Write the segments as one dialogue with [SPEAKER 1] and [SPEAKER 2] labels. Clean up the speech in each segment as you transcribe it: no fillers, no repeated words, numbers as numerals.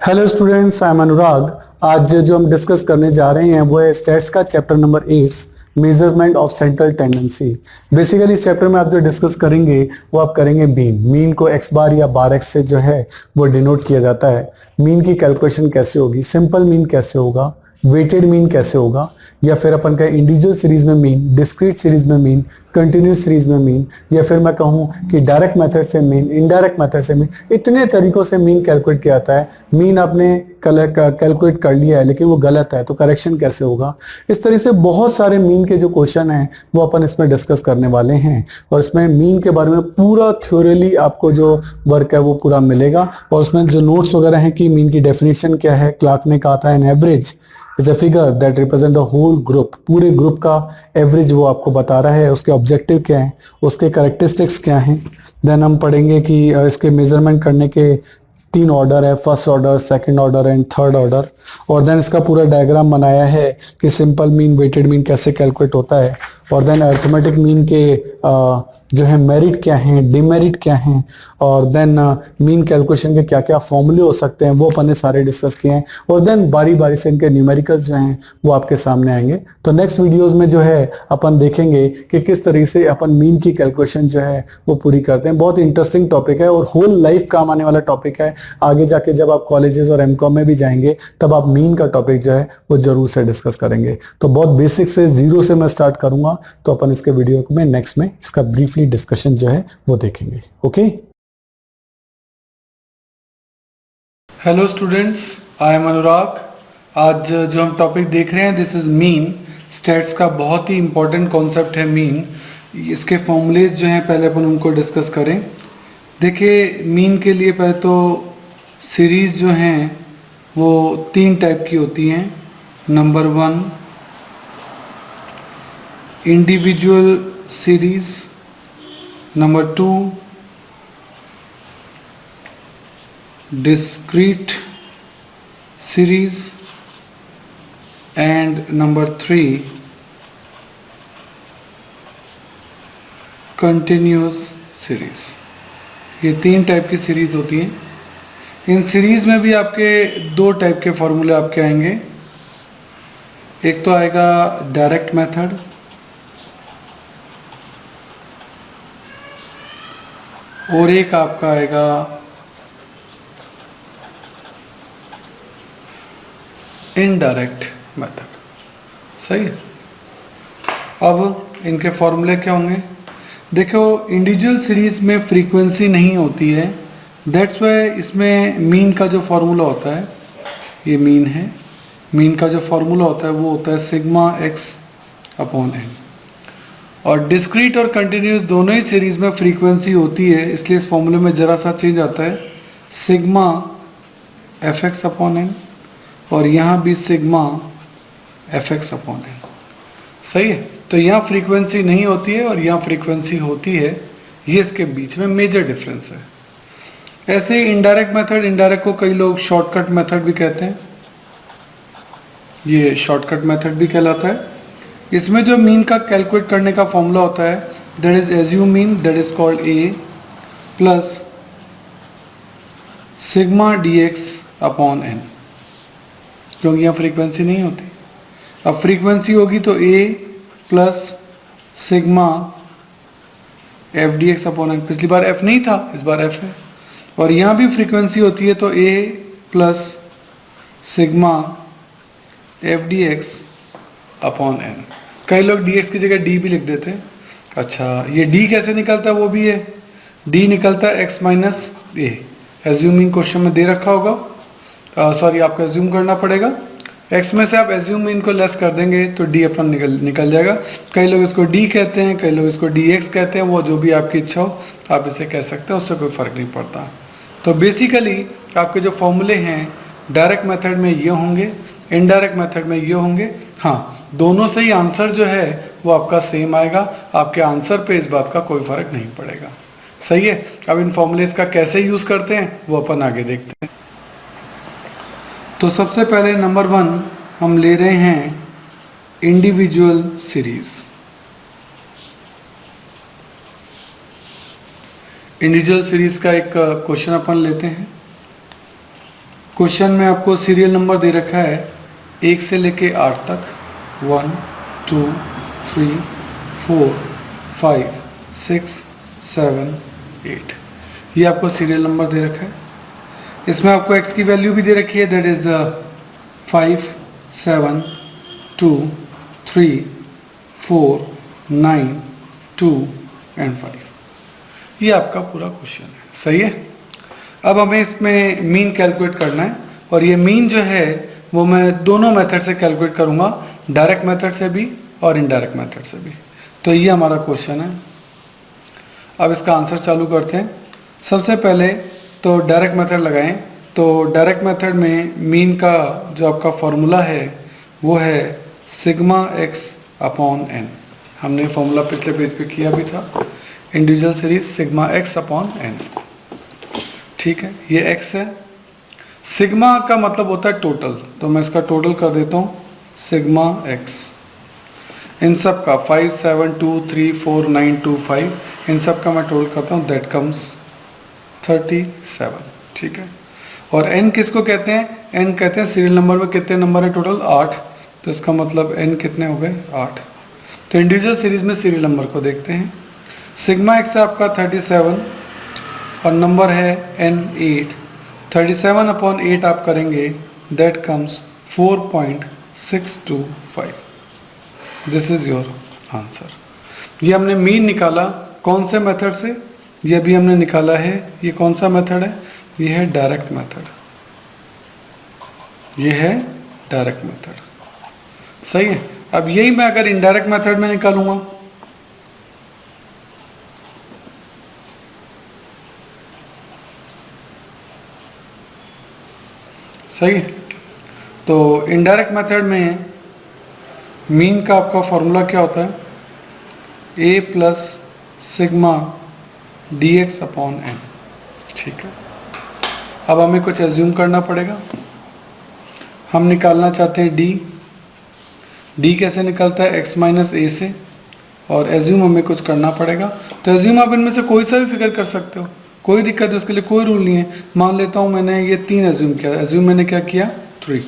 [SPEAKER 1] Hello students, I am Anurag. आज जो हम डिस्कस करने जा रहे हैं वो है स्टैट्स का chapter number 8, measurement of central tendency. Basically इस चैप्टर में आप जो डिस्कस करेंगे वो आप करेंगे मीन को एक्स बार या बार एक्स से जो है वो डिनोट किया जाता है। मीन की कैलकुलेशन कैसे होगी, सिंपल मीन कैसे होगा, वेटेड मीन कैसे होगा, या फिर अपन कहें इंडिविजुअल सीरीज में मीन, डिस्क्रीट सीरीज में मीन, कंटिन्यूस सीरीज में मीन, या फिर मैं कहूं कि डायरेक्ट मेथड से मीन, इनडायरेक्ट मेथड से मीन, इतने तरीकों से मीन कैलकुलेट किया जाता है। मीन आपने कैलकुलेट कर लिया है लेकिन वो गलत है तो करेक्शन कैसे होगा। इस तरह से बहुत सारे मीन के जो क्वेश्चन हैं वो अपन इसमें डिस्कस करने वाले हैं, और इसमें मीन के बारे में पूरा थ्योरली आपको जो वर्क है वो पूरा मिलेगा। और उसमें जो नोट्स वगैरह हैं कि मीन की डेफिनेशन क्या है, क्लार्क ने कहा था an average is a figure that represent the whole group, पूरे ग्रुप का एवरेज वो आपको बता रहा है। उसके ऑब्जेक्टिव क्या है, उसके कैरेक्टरिस्टिक्स क्या हैं। देन हम पढ़ेंगे कि इसके मेजरमेंट करने के 3 ऑर्डर है, first order, second order and third order. और देन इसका पूरा डायग्राम बनाया है कि सिंपल मीन, वेटेड मीन कैसे कैलकुलेट होता है। और देन अरिथमेटिक मीन के जो है मेरिट क्या हैं, डिमेरिट क्या हैं, और देन मीन कैलकुलेशन के क्या क्या फॉर्मूले हो सकते हैं वो अपन ने सारे डिस्कस किए हैं। और देन बारी बारी से इनके न्यूमेरिकल्स जो हैं वो आपके सामने आएंगे। तो नेक्स्ट वीडियोस में जो है अपन देखेंगे कि किस तरीके से अपन मीन की कैलकुलेशन जो है वो पूरी करते हैं। बहुत इंटरेस्टिंग टॉपिक है और होल लाइफ काम आने वाला टॉपिक है। आगे जाके जब आप कॉलेजेस और एमकॉम में भी जाएंगे तब आप मीन का टॉपिक जो है वो जरूर से डिस्कस करेंगे। तो बहुत बेसिक से, जीरो से मैं स्टार्ट करूंगा, तो अपन इसके वीडियो में नेक्स्ट में इसका ब्रीफली डिस्कशन जो है वो देखेंगे। Okay, hello students, I am Anurag. आज जो हम टॉपिक देख रहे हैं दिस इज मीन। स्टैट्स का बहुत ही इंपॉर्टेंट कॉन्सेप्ट है मीन। इसके फॉर्मूलेज जो हैं पहले अपन उनको डिस्कस करें। देखिए, मीन के लिए पहले तो सीरीज जो हैं वो 3 टाइप की होती हैं। Number 1 individual series, number 2 discrete series, and number 3 continuous series। ये 3 टाइप की सीरीज होती हैं। इन सीरीज में भी आपके 2 टाइप के फॉर्मूले आपके आएंगे। एक तो आएगा डायरेक्ट मेथड, और एक आपका आएगा इनडायरेक्ट मेथड। सही है। अब इनके फॉर्मूले क्या होंगे। देखो, इंडिविजुअल सीरीज में फ्रीक्वेंसी नहीं होती है, दैट्स वाई इसमें मीन का जो फॉर्मूला होता है, ये मीन है, मीन का जो फॉर्मूला होता है वो होता है सिग्मा एक्स अपॉन एन। और डिस्क्रीट और कंटिन्यूस दोनों ही सीरीज में फ्रीक्वेंसी होती है, इसलिए इस फॉर्मूले में जरा सा चेंज आता है, sigma F x upon n, और यहाँ भी sigma F x upon n. सही है। तो यहाँ फ्रीक्वेंसी नहीं होती है और यहाँ फ्रीक्वेंसी होती है, ये इसके बीच में मेजर डिफरेंस है। ऐसे इनडायरेक्ट मेथड, इनडायरेक्ट को कई लोग शॉर्टकट मेथड भी कहते हैं, ये शॉर्टकट मेथड भी कहलाता है। इसमें जो मीन का कैलकुलेट करने का फॉर्मूला होता है that is assumed mean, that is called A plus sigma D x upon N, क्योंकि यहाँ फ्रीक्वेंसी नहीं होती। अब फ्रीक्वेंसी होगी तो A plus sigma F D x upon N. पिछली बार एफ नहीं था, इस बार एफ है। और यहाँ भी फ्रीक्वेंसी होती है तो A plus sigma F D x upon N. कई लोग डी एक्स की जगह डी भी लिख देते हैं। अच्छा, ये डी कैसे निकलता है वो भी है, डी निकलता है एक्स माइनस ए। एज्यूमिंग क्वेश्चन में दे रखा होगा, सॉरी आपको एज्यूम करना पड़ेगा। x में से आप एज्यूम इनको लेस कर देंगे तो d अपन निकल जाएगा। कई लोग इसको d कहते हैं, कई लोग इसको dx कहते हैं, वो जो भी आपकी इच्छा हो आप इसे कह सकते हैं, उससे कोई फ़र्क नहीं पड़ता। तो बेसिकली आपके जो फॉर्मूले हैं डायरेक्ट मेथड में ये होंगे, इनडायरेक्ट मेथड में ये होंगे। हाँ, दोनों से ही आंसर जो है वो आपका सेम आएगा, आपके आंसर पे इस बात का कोई फ़र्क नहीं पड़ेगा। सही है। अब इन फॉर्मूलेज का कैसे यूज़ करते हैं वो अपन आगे देखते हैं। तो सबसे पहले नंबर 1 हम ले रहे हैं इंडिविजुअल सीरीज। इंडिविजुअल सीरीज का एक क्वेश्चन अपन लेते हैं। क्वेश्चन में आपको सीरियल नंबर दे रखा है 1 से लेके 8 तक, 1 2 3 4 5 6 7 8, ये आपको सीरियल नंबर दे रखा है। इसमें आपको x की वैल्यू भी दे रखी है, दैट इज 5 7 2 3 4 9 2 एंड 5। ये आपका पूरा क्वेश्चन है, सही है। अब हमें इसमें मीन कैलकुलेट करना है, और ये मीन जो है वो मैं दोनों मेथड से कैलकुलेट करूंगा, डायरेक्ट मेथड से भी और इनडायरेक्ट मेथड से भी। तो ये हमारा क्वेश्चन है। अब इसका आंसर चालू करते हैं। सबसे पहले तो डायरेक्ट मेथड लगाएं। तो डायरेक्ट मेथड में मीन का जो आपका फॉर्मूला है वो है सिग्मा एक्स अपॉन एन। हमने फॉर्मूला पिछले पेज पे किया भी था, individual series sigma x upon N. ठीक है, ये एक्स है। सिग्मा का मतलब होता है टोटल, तो मैं इसका टोटल कर देता हूँ सिग्मा एक्स। इन सब का 5 7 2 3 4 9 2 5, इन सब का मैं टोटल करता हूँ, दैट कम्स 37। ठीक है, और एन किसको कहते हैं? एन कहते हैं सीरियल नंबर में कितने नंबर है टोटल? 8। तो इसका मतलब एन कितने हो गए? 8। तो इंडिविजुअल सीरीज में सीरियल नंबर को देखते हैं। सिग्मा एक्स है आपका 37 और नंबर है एन 8। 37 अपॉन 8 आप करेंगे, that comes 4.625। This is your answer. ये हमने मीन निकाला कौन से मेथड से? ये भी हमने निकाला है, ये कौन सा मेथड है? ये है डायरेक्ट मेथड। ये है डायरेक्ट मेथड, सही है। अब यही मैं अगर इनडायरेक्ट मेथड में निकालूंगा, सही है। तो इनडायरेक्ट मेथड में मीन का आपका फॉर्मूला क्या होता है? a plus sigma D x upon N. ठीक है, अब हमें कुछ एज्यूम करना पड़ेगा। हम निकालना चाहते हैं डी कैसे निकलता है? x माइनस ए से, और एज्यूम हमें कुछ करना पड़ेगा। तो एज्यूम आप इनमें से कोई सा भी फिगर कर सकते हो, कोई दिक्कत है, उसके लिए कोई रूल नहीं है। मान लेता हूँ मैंने ये 3 एज्यूम किया, एज्यूम मैंने क्या किया? 3।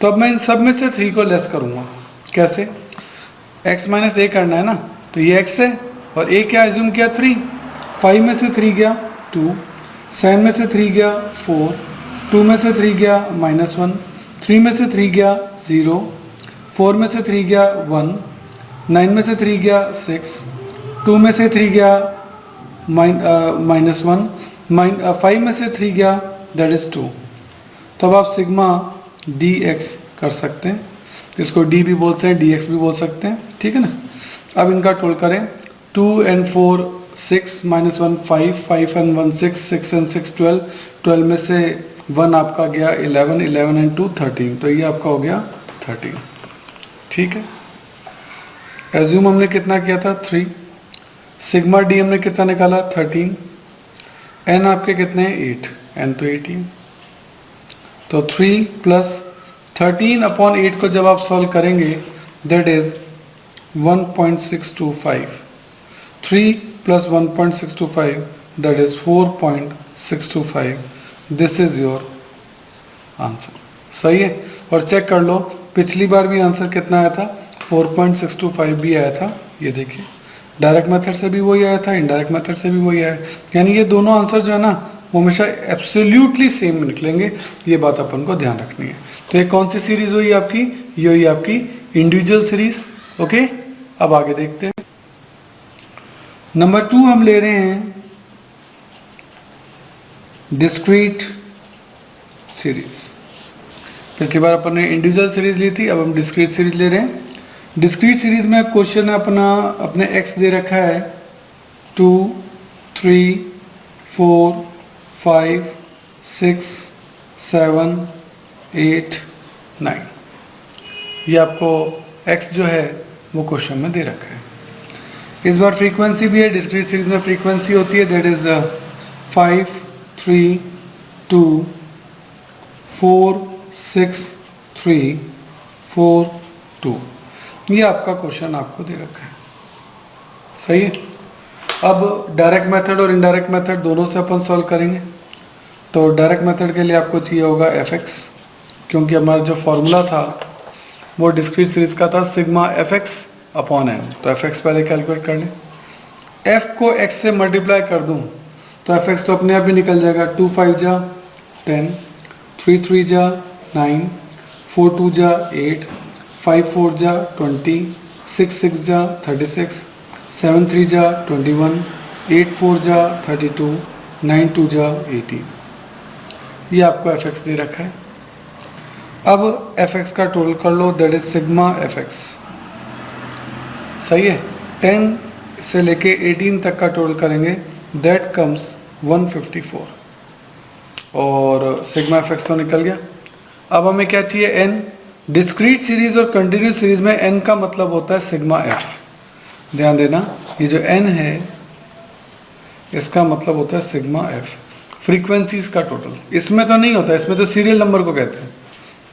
[SPEAKER 1] तो अब मैं इन सब में से 3 को लेस करूँगा। कैसे? x माइनस ए करना है ना, तो ये x है, और a क्या एज्यूम किया? 3। 5 में से 3 गया 2, 7 में से 3 गया 4, 2 में से 3 गया -1, 3 में से 3 गया 0, 4 में से 3 गया 1, 9 में से 3 गया 6, 2 में से 3 गया -1, 5 में से 3 गया दैट इज 2। तो अब आप सिग्मा डी एक्स कर सकते हैं, इसको डी भी बोल सकते हैं, डी एक्स भी बोल सकते हैं, ठीक है ना। अब इनका टोल करें, 2 and 4 6 -1 5, 5 and 1 6, 6 and 6 12, 12 में से 1 आपका गया 11, 11 and 2 13, तो ये आपका हो गया 13। ठीक है, एज्यूम हमने कितना किया था? 3। सिग्मा डी हमने कितना निकाला? 13। एन आपके कितने हैं? 8, एन तो 18। तो 3 प्लस 13 अपॉन 8 को जब आप सॉल्व करेंगे, that is 1.625। 3 plus 1.625, that is 4.625. This is your answer, सही है। और चेक कर लो, पिछली बार भी आंसर कितना आया था? 4.625 भी आया था। ये देखिए, डायरेक्ट मेथड से भी वही आया था, इनडायरेक्ट मेथड से भी वही आया, यानी ये दोनों आंसर जो है ना वो हमेशा एब्सोल्युटली सेम निकलेंगे। ये बात अपन को ध्यान रखनी है। तो ये कौन सी सीरीज हुई आपकी? ये हुई आपकी इंडिविजुअल सीरीज। ओके, अब आगे देखते हैं। नंबर 2 हम ले रहे हैं डिस्क्रीट सीरीज। पिछली बार अपन ने इंडिविजुअल सीरीज ली थी, अब हम डिस्क्रीट सीरीज ले रहे हैं। डिस्क्रीट सीरीज में क्वेश्चन अपना अपने x दे रखा है 2 3 4 5 6 7 8 9। ये आपको x जो है वो क्वेश्चन में दे रखा है। इस बार फ्रीक्वेंसी भी है, डिस्क्रीट सीरीज में फ्रीक्वेंसी होती है, दैट इज 5 3 2 4 6 3 4 2। ये आपका क्वेश्चन आपको दे रखा है, सही है। अब डायरेक्ट मेथड और इनडायरेक्ट मेथड दोनों से अपन सॉल्व करेंगे। तो डायरेक्ट मेथड के लिए आपको चाहिए होगा एफ एक्स, क्योंकि हमारा जो फॉर्मूला था वो डिस्क्रीट सीरीज का था sigma F x upon n. तो एफ एक्स पहले कैलकुलेट कर लें। एफ को एक्स से मल्टीप्लाई कर दूं तो एफ एक्स तो अपने आप ही निकल जाएगा। 2 5 जा 10, 3 3 जा 9, 4 2 जा 8, 5 4 जा 20, 6 6 जा 36, 7 3 जा 21, 8 4 जा 32, 9 2 जा 18। ये आपको एफ एक्स दे रखा है। अब एफ एक्स का टोटल कर लो, that is sigma F X. सही है। 10 से लेके 18 तक का टोटल करेंगे, दैट कम्स 154 और सिग्मा एफ एक्स तो निकल गया। अब हमें क्या चाहिए, एन। डिस्क्रीट सीरीज और कंटिन्यूस सीरीज में एन का मतलब होता है सिग्मा एफ। ध्यान देना, ये जो एन है इसका मतलब होता है सिग्मा एफ, फ्रीक्वेंसीज का टोटल। इसमें तो नहीं होता, इसमें तो सीरियल नंबर को कहते हैं।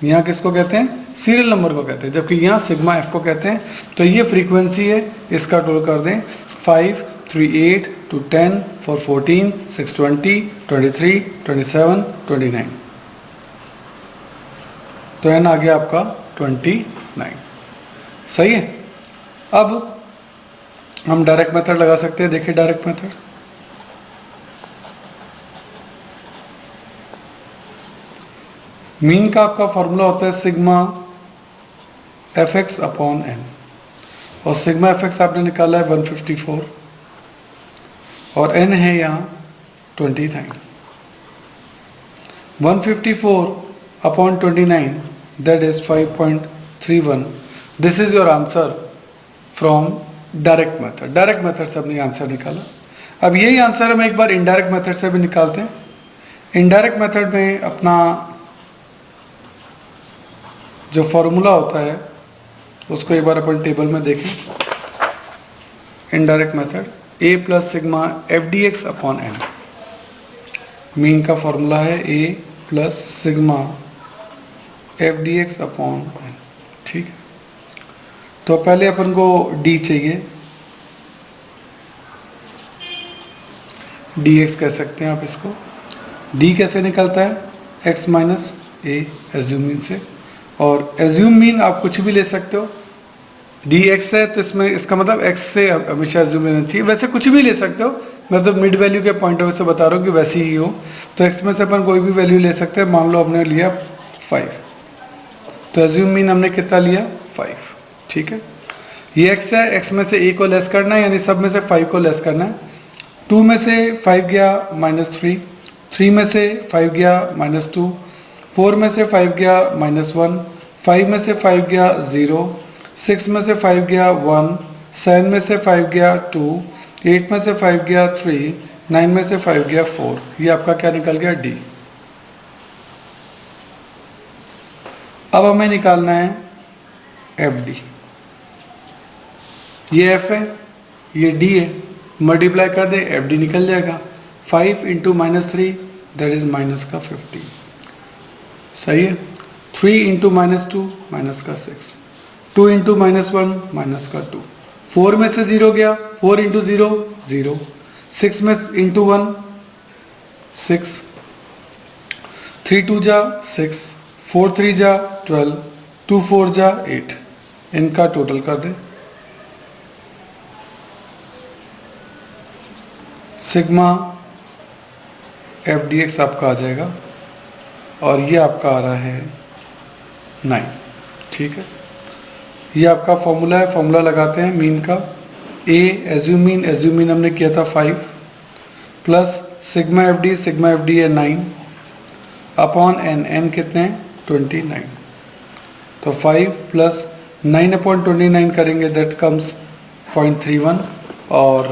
[SPEAKER 1] यहाँ किसको कहते हैं, सीरियल नंबर को कहते हैं, जबकि यहाँ सिग्मा एफ को कहते हैं। तो ये फ्रीक्वेंसी है, इसका टोटल कर दें 5 3 8 2 10 4 14 6 20 23 27 29। तो एन आ गया आपका 29। सही है। अब हम डायरेक्ट मेथड लगा सकते हैं। देखिए डायरेक्ट मेथड, मीन का आपका फॉर्मूला होता है sigma F x upon n, और सिग्मा एफ एक्स आपने निकाला है 154 और एन है यहाँ 29। 154 upon 29 that is 5.31। This is your answer from direct method. Direct method से हमने आंसर निकाला। अब यही आंसर हम एक बार इनडायरेक्ट मेथड से भी निकालते हैं। इनडायरेक्ट मेथड में अपना जो फॉर्मूला होता है उसको एक बार अपन टेबल में देखें। Indirect method A plus sigma F D x upon N. Mean का फॉर्मूला है A plus sigma F D x upon N. ठीक है, तो पहले अपन को डी चाहिए, डी एक्स कह सकते हैं आप इसको। डी कैसे निकलता है, एक्स माइनस ए एज्यूम मीन से, और एज्यूम मीन आप कुछ भी ले सकते हो। डी एक्स है तो इसमें इसका मतलब एक्स से हमेशा एज्यूम लेना चाहिए। वैसे कुछ भी ले सकते हो, मैं तो मिड वैल्यू के पॉइंट ऑफ व्यू से बता रहा हूँ कि वैसी ही हो। तो एक्स में से अपन कोई भी वैल्यू ले सकते हैं। मान लो हमने लिया 5, तो एज्यूम मीन हमने कितना लिया 5। ठीक है, ये एक्स है, एक्स में से ए को लेस करना है, यानी सब में से 5 को लेस करना है। 2 में से 5 गया -3, 3 में से 5 गया -2, 4 में से 5 गया -1, 5 में से 5 गया 0, 6 में से 5 गया 1, 7 में से 5 गया 2, 8 में से 5 गया 3, 9 में से 5 गया 4। ये आपका क्या निकल गया, डी। अब हमें निकालना है एफ डी। ये एफ है, ये डी है, मल्टीप्लाई कर दे एफ डी निकल जाएगा। 5 इंटू -3 दैट इज माइनस का 50। सही है। 3 इंटू -2 माइनस का 6, 2 इंटू -1 माइनस का 2, 4 में से 0 गया, 4 इंटू 0 0, 6 में इंटू 1 6, 3 2 जा 6, 4 3 जा 12, 2 4 जा 8। इनका टोटल कर दे, सिग्मा एफ डी एक्स आपका आ जाएगा, और ये आपका आ रहा है 9। ठीक है, ये आपका फॉर्मूला है। फॉर्मूला लगाते हैं मीन का। ए एज्यूम मीन हमने किया था 5 प्लस सिग्मा एफ डी है 9 अपॉन एन, एन कितने हैं 29। तो 5 प्लस 9 अपॉन 29 करेंगे, दैट कम्स 0.31, और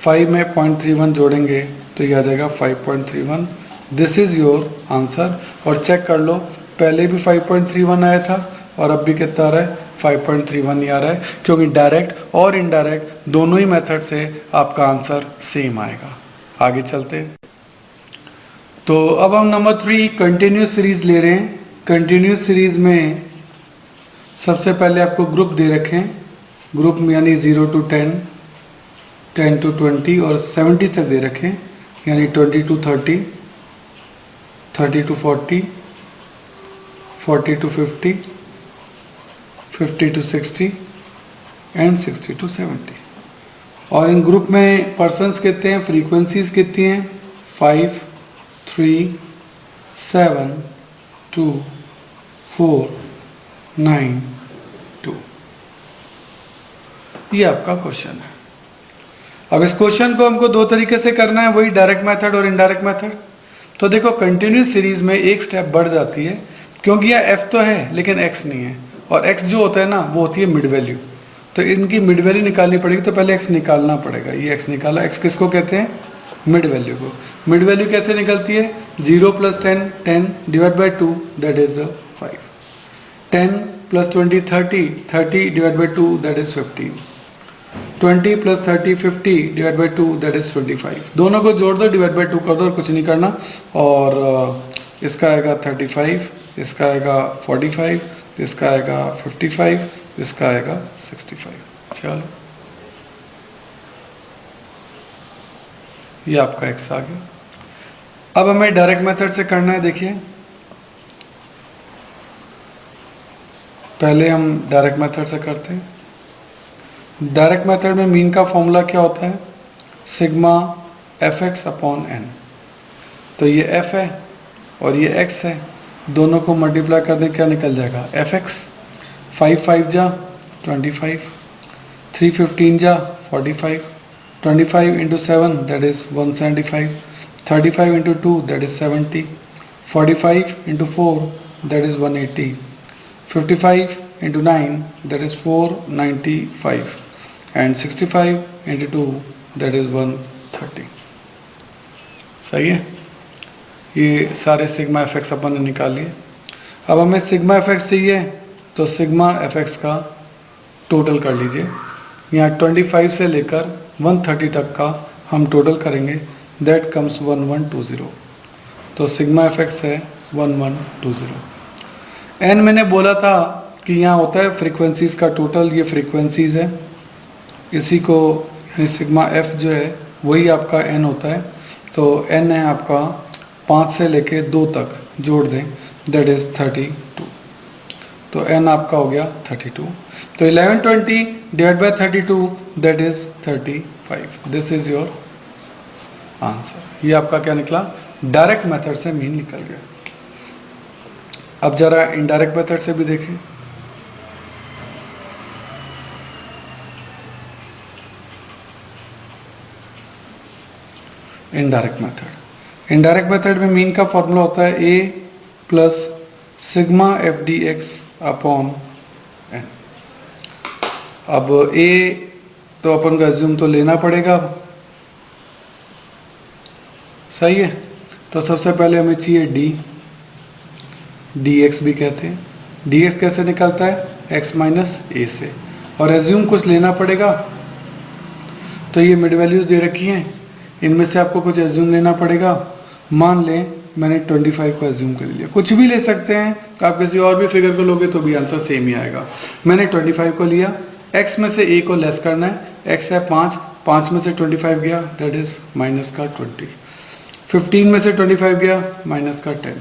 [SPEAKER 1] 5 में 0.31 जोड़ेंगे तो ये आ जाएगा 5.31। This is your answer. और चेक कर लो, पहले भी 5.31 आया था और अब भी कितना आ रहा है, 5.31 ही आ रहा है, क्योंकि डायरेक्ट और इनडायरेक्ट दोनों ही मेथड से आपका आंसर सेम आएगा। आगे चलते हैं। तो अब हम नंबर 3 कंटिन्यूस सीरीज ले रहे हैं। कंटिन्यूस सीरीज में सबसे पहले आपको ग्रुप दे रखें, ग्रुप में यानी 0 to 10, 10 to 20 और 70 तक दे रखें, यानी 20 to 30, 30 to 40, 40 to 50, 50 to 60 and 60 to 70। और इन ग्रुप में पर्सन्स कितने हैं, फ्रीक्वेंसीज कितनी हैं, 5, 3, 7, 2, 4, 9, 2। ये आपका क्वेश्चन है। अब इस क्वेश्चन को हमको दो तरीके से करना है, वही डायरेक्ट मेथड और इनडायरेक्ट मेथड। तो देखो कंटिन्यूस सीरीज में एक स्टेप बढ़ जाती है, क्योंकि यह एफ तो है लेकिन एक्स नहीं है, और एक्स जो होता है ना वो होती है मिड वैल्यू। तो इनकी मिड वैल्यू निकालनी पड़ेगी, तो पहले एक्स निकालना पड़ेगा। ये एक्स निकाला, एक्स किसको कहते हैं, मिड वैल्यू को। मिड वैल्यू कैसे निकलती है, 0 + 10 10 divide by 2 that is 5, 10 + 20 30 30 divide by 2 that is 15, 20 + 30 50 divide by 2 that is 25। दोनों को जोड़ दो, डिवाइड बाई 2 कर दो और कुछ नहीं करना। और इसका आएगा 35, इसका आएगा 45, इसका आएगा 55, इसका आएगा 65। चलो ये आपका एक्स आ गया। अब हमें डायरेक्ट मेथड से करना है। देखिए पहले हम डायरेक्ट मेथड से करते हैं। डायरेक्ट मेथड में मीन का फॉर्मूला क्या होता है, सिग्मा fx/n। तो ये f है और ये x है, दोनों को मल्टीप्लाई कर दें, क्या निकल जाएगा, fx। 5 5 जा 25, 3 15 जा 45, 25 × 7 that is 175, 35 × 2 that is 70, 45 × 4 that is 180, 55 × 9 that is 495 and 65 × 2 that is 130। सही है, ये सारे सिग्मा fx अपन ने निकाल लिए। अब हमें सिग्मा fx चाहिए, तो सिग्मा fx का टोटल कर लीजिए। यहाँ 25 से लेकर 130 तक का हम टोटल करेंगे, दैट कम्स 1120। तो सिग्मा fx है 1120। n मैंने बोला था कि यहाँ होता है फ्रीक्वेंसीज का टोटल, ये फ्रीक्वेंसीज है, इसी को यानी सिग्मा f जो है वही आपका n होता है। तो n है आपका 5 से लेके 2 तक जोड़ दें, दैट इज 32। तो n आपका हो गया 32। तो 1120 divide by 32 that is 35। This is your answer. ये आपका क्या निकला, डायरेक्ट मेथड से मीन निकल गया। अब जरा इनडायरेक्ट मेथड से भी देखें। इनडायरेक्ट मेथड में मीन का फॉर्मूला होता है a प्लस सिग्मा f/dx/n। अब a तो अपन को एज्यूम तो लेना पड़ेगा, सही है। तो सबसे पहले हमें चाहिए d, dx भी कहते हैं। dx कैसे निकलता है, x माइनस a से, और एज्यूम कुछ लेना पड़ेगा। तो ये मिड वैल्यूज दे रखी हैं, इनमें से आपको कुछ एज्यूम लेना पड़ेगा। मान लें मैंने 25 को एज्यूम कर लिया, कुछ भी ले सकते हैं, आप किसी और भी फिगर को लोगे तो भी आंसर सेम ही आएगा। मैंने 25 को लिया, x में से a को लेस करना है, x है 5, 5 में से 25 गया दैट इज माइनस का 20, 15 में से 25 गया माइनस का 10,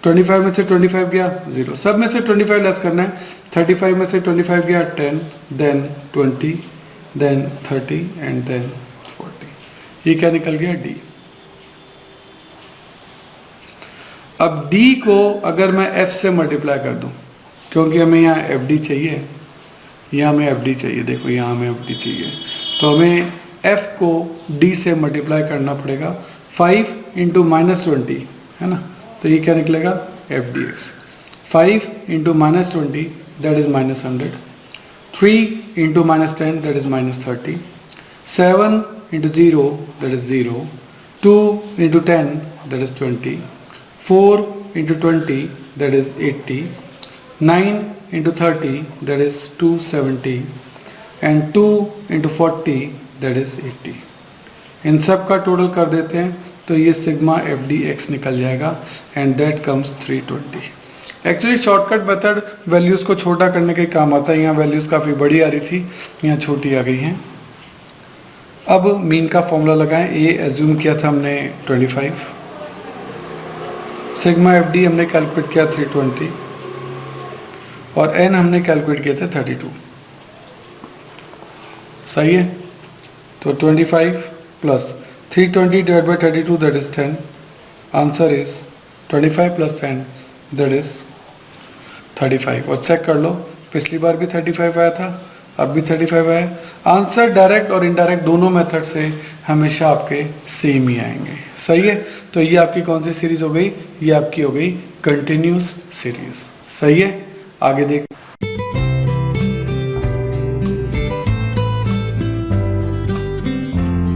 [SPEAKER 1] 25 में से 25 गया 0, सब में से 25 लेस करना है। 35 में से 25 गया 10, देन 20, देन 30 एंड देन 40। ये क्या निकल गया, d। अब d को अगर मैं f से मल्टीप्लाई कर दूं, क्योंकि हमें यहाँ fd चाहिए, यहाँ हमें fd चाहिए, देखो यहाँ हमें fd चाहिए, तो हमें f को d से मल्टीप्लाई करना पड़ेगा। 5 × -20 है ना, तो ये क्या निकलेगा, f dx। 5 × -20 that is -100, 3 × -10 that is -30, 7 × 0 that is 0, 2 × 10 that is 20, 4 × 20 that is 80, 9 × 30 that is 270 and 2 × 40 that is 80। इन सब का टोटल कर देते हैं तो ये सिग्मा fdx निकल जाएगा and that comes 320। Actually shortcut method values को छोटा करने के काम आता है। यहाँ वैल्यूज़ काफ़ी बड़ी आ रही थी, यहाँ छोटी आ गई हैं। अब मीन का फॉर्मूला लगाएं। ए एज्यूम किया था हमने 25, सिग्मा एफ डी हमने कैलकुलेट किया 320 और एन हमने कैलकुलेट किए थे 32। सही है। तो 25 plus 320 divide by 32 that is 10। Answer is 25 plus 10 that is 35। और चेक कर लो, पिछली बार भी 35 आया था, अब भी 35 आया। आंसर डायरेक्ट और इनडायरेक्ट दोनों मेथड से हमेशा आपके सेम ही आएंगे। सही है। तो ये आपकी कौन सी सीरीज हो गई? ये आपकी हो गई कंटिन्यूस सीरीज। सही है। आगे देख